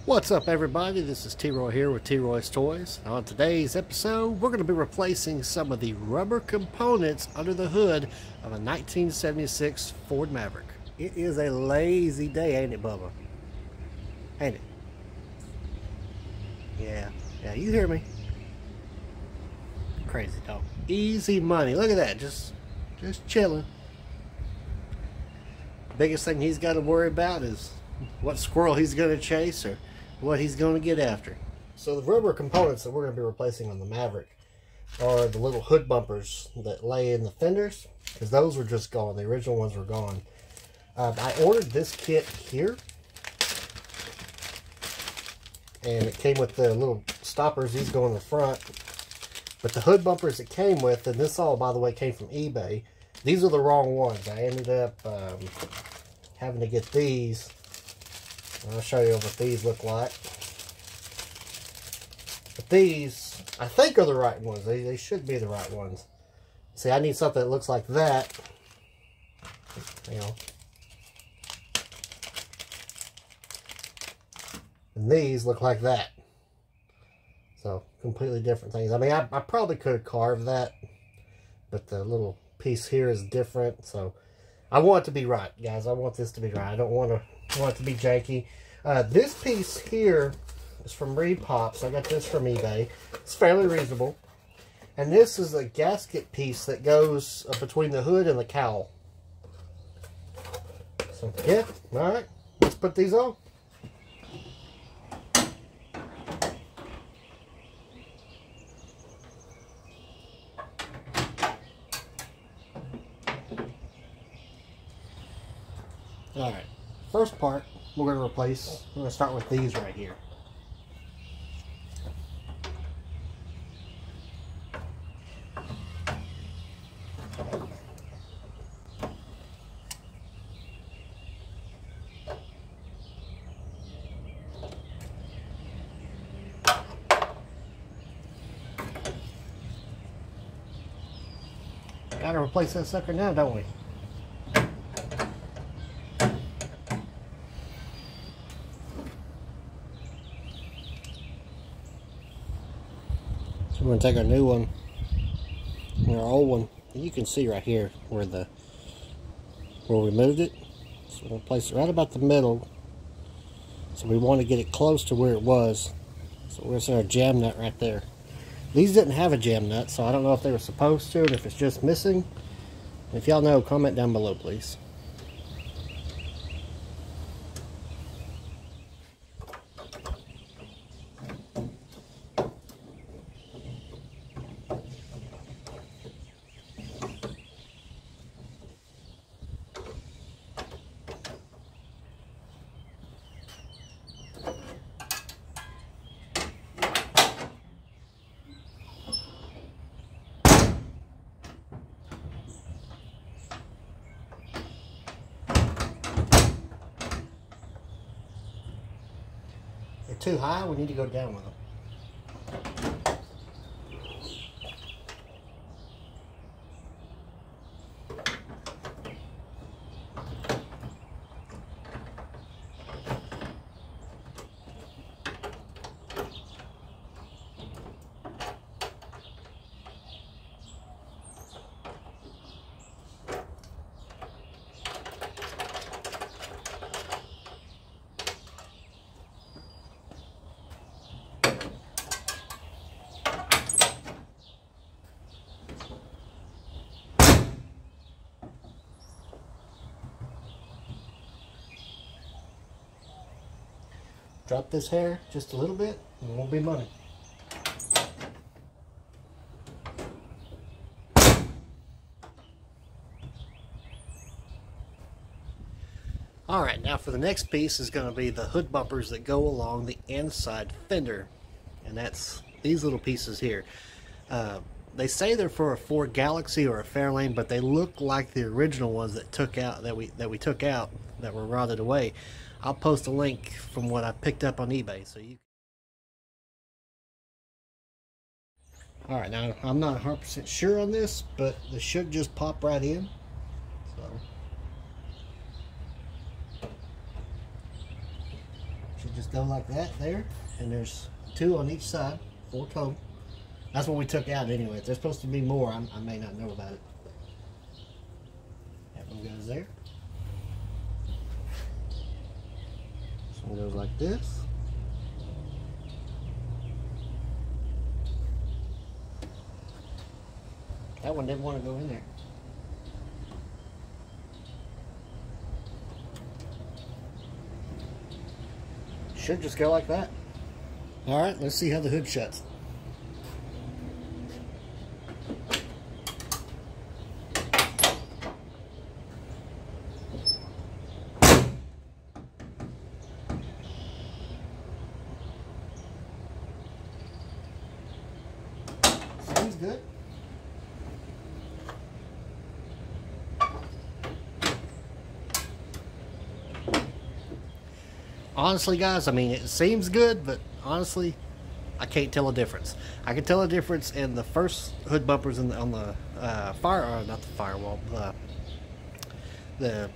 What's up, everybody? This is T-Roy here with T-Roy's Toys. On today's episode, we're going to be replacing some of the rubber components under the hood of a 1976 Ford Maverick. It is a lazy day, ain't it, Bubba? Ain't it? Yeah, you hear me. Crazy dog. Easy money. Look at that, just chilling. Biggest thing he's got to worry about is what squirrel he's going to chase or what he's going to get after. So the rubber components that we're going to be replacing on the Maverick are the little hood bumpers that lay in the fenders, because those were just gone. The original ones were gone. I ordered this kit here, and it came with the little stoppers. These go in the front, but the hood bumpers it came with, and this all, by the way, came from eBay. These are the wrong ones. I ended up having to get these. I'll show you what these look like. But these, I think, are the right ones. They should be the right ones. See, I need something that looks like that. You know. And these look like that. So, completely different things. I mean, I probably could have carved that, but the little piece here is different. So, I want it to be right, guys. I want this to be right. I don't want it to be janky. This piece here is from Repops. I got this from eBay. It's fairly reasonable. And this is a gasket piece that goes between the hood and the cowl. So, yeah, alright. Let's put these on. Alright, first part we're going to replace, we're going to start with these right here. Got to replace that sucker now, don't we? We're going to take our new one and our old one. You can see right here where we moved it. So we're going to place it right about the middle. So we want to get it close to where it was. So we're going to set our jam nut right there. These didn't have a jam nut, so I don't know if they were supposed to, and if it's just missing. If y'all know, comment down below, please. They're too high, we need to go down with them. Drop this hair just a little bit, and it won't be money. Alright, now for the next piece is going to be the hood bumpers that go along the inside fender. And that's these little pieces here. They say they're for a Ford Galaxy or a Fairlane, but they look like the original ones that we took out that were rotted away. I'll post a link from what I picked up on eBay, so you. All right, now I'm not 100% sure on this, but this should just pop right in. So just go like that there, and there's 2 on each side, 4 total. That's what we took out anyway. If there's supposed to be more, I may not know about it. That one goes there. This one goes like this. That one didn't want to go in there. Should just go like that. All right, let's see how the hood shuts. Seems good. Honestly, guys, I mean, it seems good, but honestly, I can't tell a difference. I can tell a difference in the first hood bumpers on the not the firewall, the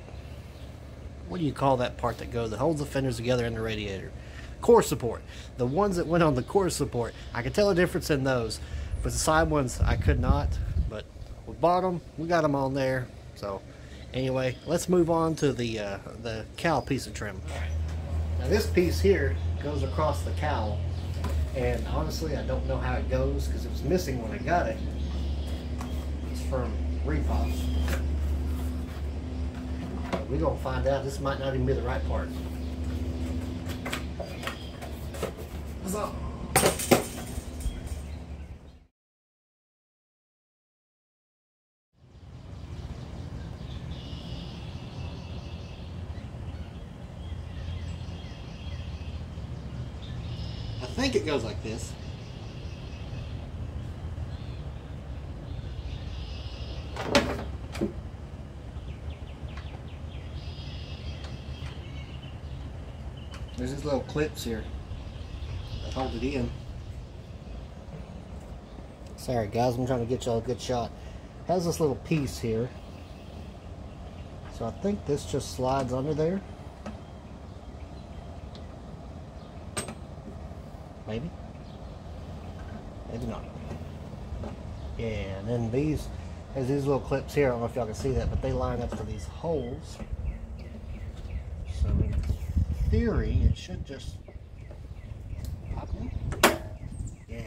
what do you call that part that holds the fenders together in the radiator? Core support. The ones that went on the core support, I could tell a difference in those, but the side ones I could not. But we bought them, we got them on there. So anyway, let's move on to the cowl piece of trim. Now this piece here goes across the cowl, and honestly I don't know how it goes because it was missing when I got it. It's from Repop. We're going to find out. This might not even be the right part. What's up? I think it goes like this. There's these little clips here that hold it in. Sorry guys, I'm trying to get y'all a good shot. It has this little piece here. So I think this just slides under there. Maybe. Maybe not. Yeah, and then there's these little clips here. I don't know if y'all can see that, but they line up to these holes. So in theory, it should just pop in. Yeah.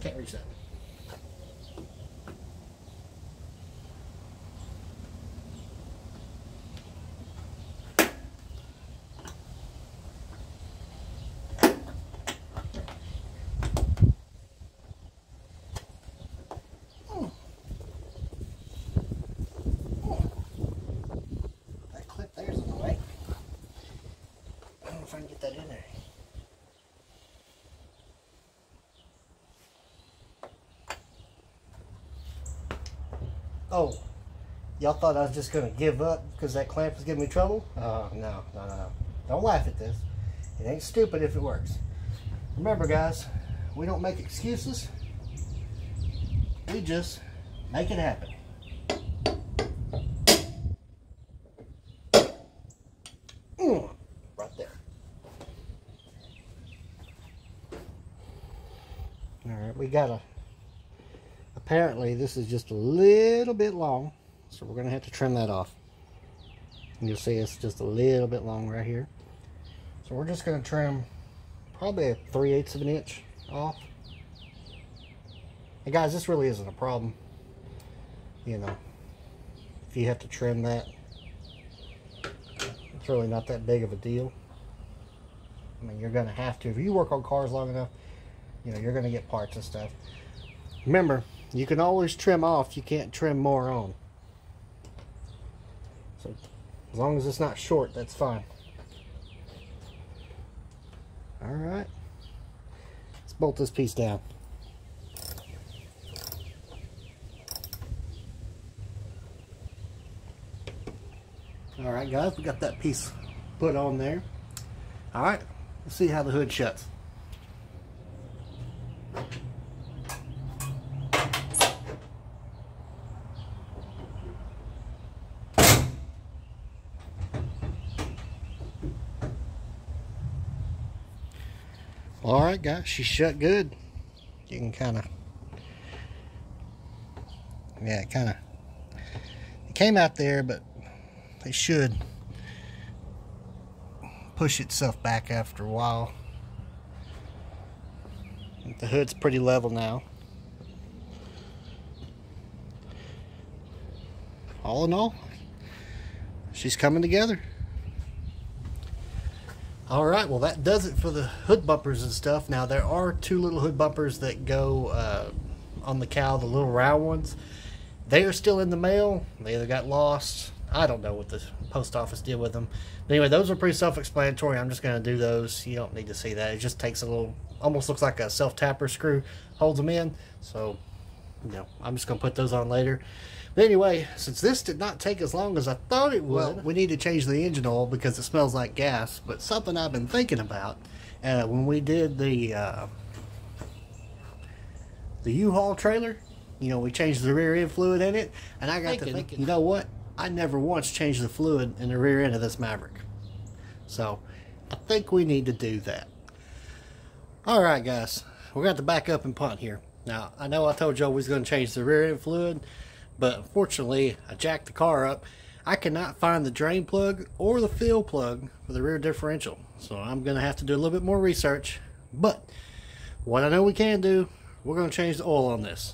Can't reach that. That clip there's in the way. I don't know if I can get that in there. Oh, y'all thought I was just going to give up because that clamp was giving me trouble? Oh, no. Don't laugh at this. It ain't stupid if it works. Remember, guys, we don't make excuses. We just make it happen. Right there. All right, we got a... Apparently this is just a little bit long, so we're going to have to trim that off. And you'll see it's just a little bit long right here. So we're just going to trim probably a 3/8 of an inch off. And guys, this really isn't a problem. You know, if you have to trim that, it's really not that big of a deal. I mean, you're going to have to. If you work on cars long enough, you know, you're going to get parts and stuff. Remember, you can always trim off, you can't trim more on. So as long as it's not short, that's fine. Alright. bolt this piece down. Alright guys, we got that piece put on there. Alright, let's see how the hood shuts. Alright guys, she shut good. You can kind of, yeah, it came out there, but it should push itself back after a while. The hood's pretty level now. All in all, she's coming together. Alright, well that does it for the hood bumpers and stuff. Now there are two little hood bumpers that go on the cowl, the little round ones. They are still in the mail. They either got lost. I don't know what the post office did with them. But anyway, those are pretty self-explanatory. I'm just going to do those. You don't need to see that. It just takes a little, almost looks like a self-tapper screw, holds them in. So, you know, I'm just going to put those on later. But anyway, since this did not take as long as I thought it would, well, we need to change the engine oil because it smells like gas. But something I've been thinking about, when we did the U-Haul trailer, you know, we changed the rear end fluid in it, and I got to thinking, you know what? I never once changed the fluid in the rear end of this Maverick. So, I think we need to do that. Alright guys, we're going to have to back up and punt here. Now, I know I told y'all we was going to change the rear end fluid, but unfortunately, I jacked the car up. I cannot find the drain plug or the fill plug for the rear differential. So, I'm going to have to do a little bit more research. But, what I know we can do, we're going to change the oil on this.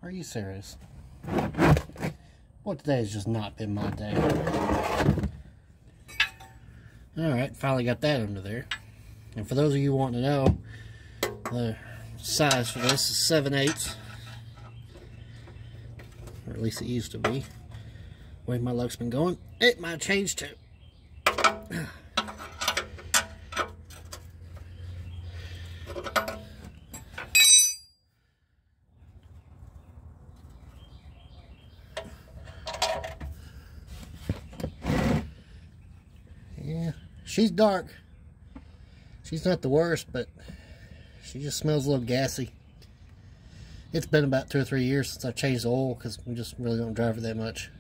Are you serious? Well, today has just not been my day. Alright, finally got that under there. And for those of you wanting to know, the size for this is 7/8. Or at least it used to be. The way my luck's been going, it might change too. Yeah, she's dark. She's not the worst, but she just smells a little gassy. It's been about 2 or 3 years since I changed the oil because we just really don't drive her that much.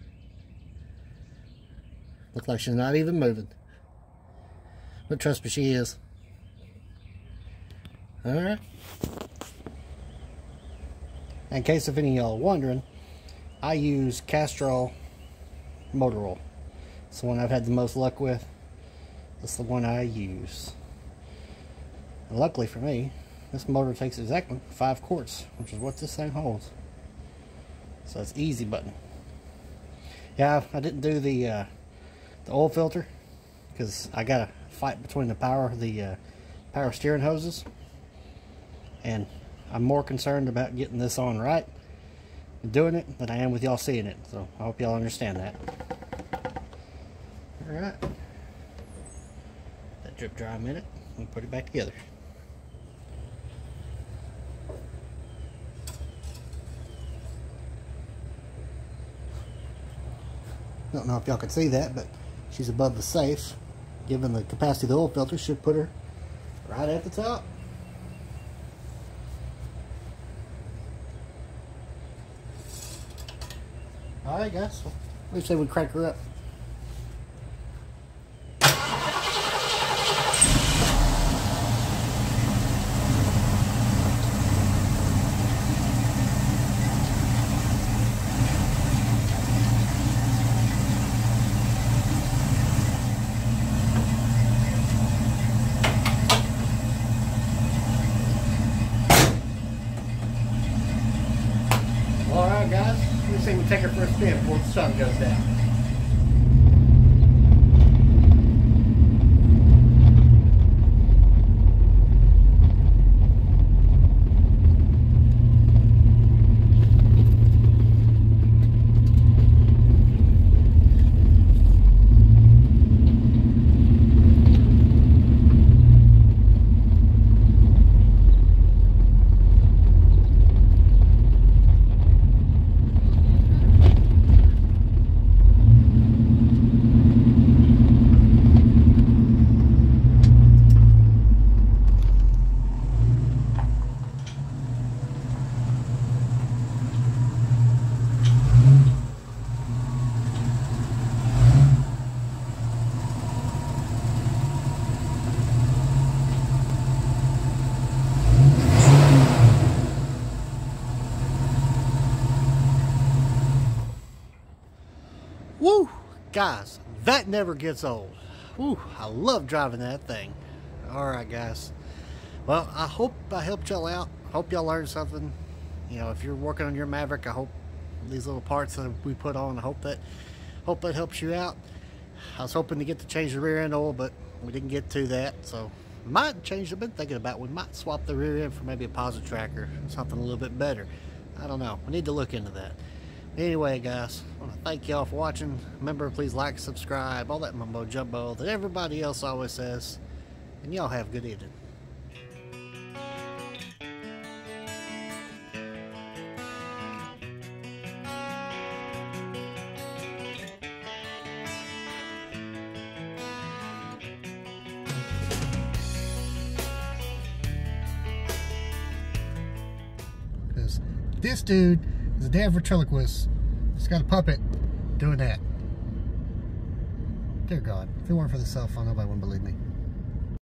Looks like she's not even moving. But trust me, she is. Alright. In case of any of y'all wondering, I use Castrol motor oil. It's the one I've had the most luck with. That's the one I use. And luckily for me, this motor takes exactly 5 quarts, which is what this thing holds. So it's easy button. Yeah, I didn't do the oil filter because I got a fight between the power steering hoses, and I'm more concerned about getting this on right and doing it than I am with y'all seeing it. So I hope y'all understand that. All right. Drip dry a minute and put it back together. Don't know if y'all can see that, but she's above the safe. Given the capacity of the oil filter, should put her right at the top. Alright guys, let's say we crank her up. Alright guys, let's see if we take her for a spin before the sun goes down. Woo! Guys, that never gets old. Woo! I love driving that thing. Alright, guys. Well, I hope I helped y'all out. Hope y'all learned something. You know, if you're working on your Maverick, I hope these little parts that we put on, I hope that helps you out. I was hoping to get to change the rear end oil, but we didn't get to that, so might change. I've been thinking about we might swap the rear end for maybe a positive tracker, something a little bit better. I don't know. We need to look into that. Anyway, guys, I want to thank y'all for watching. Remember, please like, subscribe, all that mumbo jumbo that everybody else always says. And y'all have a good evening. Because this dude is a damn ventriloquist. He's got a puppet doing that. Dear God, if it weren't for the cell phone, nobody would believe me.